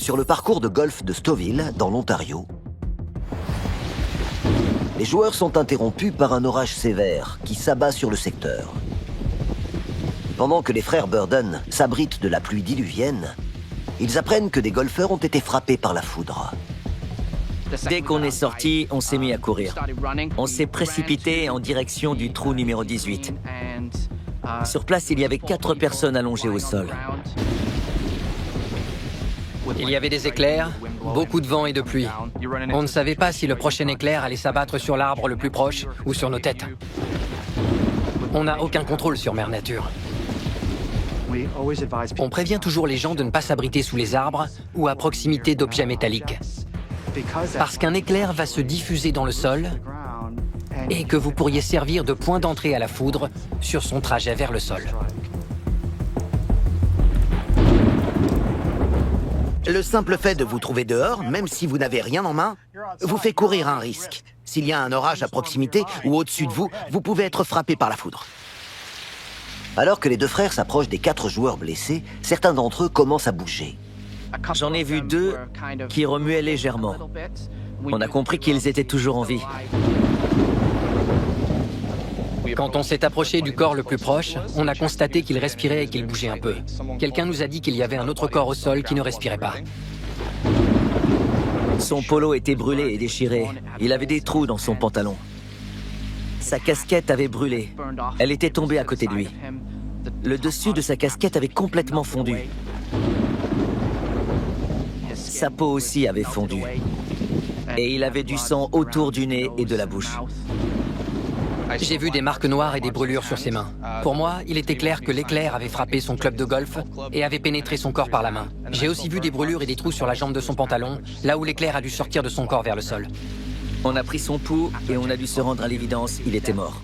Sur le parcours de golf de Stouffville, dans l'Ontario, les joueurs sont interrompus par un orage sévère qui s'abat sur le secteur. Pendant que les frères Burden s'abritent de la pluie diluvienne, ils apprennent que des golfeurs ont été frappés par la foudre. Dès qu'on est sorti, on s'est mis à courir. On s'est précipité en direction du trou numéro 18. Sur place, il y avait 4 personnes allongées au sol. Il y avait des éclairs, beaucoup de vent et de pluie. On ne savait pas si le prochain éclair allait s'abattre sur l'arbre le plus proche ou sur nos têtes. On n'a aucun contrôle sur Mère Nature. On prévient toujours les gens de ne pas s'abriter sous les arbres ou à proximité d'objets métalliques. Parce qu'un éclair va se diffuser dans le sol et que vous pourriez servir de point d'entrée à la foudre sur son trajet vers le sol. Le simple fait de vous trouver dehors, même si vous n'avez rien en main, vous fait courir un risque. S'il y a un orage à proximité ou au-dessus de vous, vous pouvez être frappé par la foudre. Alors que les 2 frères s'approchent des 4 joueurs blessés, certains d'entre eux commencent à bouger. J'en ai vu 2 qui remuaient légèrement. On a compris qu'ils étaient toujours en vie. Quand on s'est approché du corps le plus proche, on a constaté qu'il respirait et qu'il bougeait un peu. Quelqu'un nous a dit qu'il y avait un autre corps au sol qui ne respirait pas. Son polo était brûlé et déchiré. Il avait des trous dans son pantalon. Sa casquette avait brûlé. Elle était tombée à côté de lui. Le dessus de sa casquette avait complètement fondu. Sa peau aussi avait fondu. Et il avait du sang autour du nez et de la bouche. J'ai vu des marques noires et des brûlures sur ses mains. Pour moi, il était clair que l'éclair avait frappé son club de golf et avait pénétré son corps par la main. J'ai aussi vu des brûlures et des trous sur la jambe de son pantalon, là où l'éclair a dû sortir de son corps vers le sol. On a pris son pouls et on a dû se rendre à l'évidence, il était mort.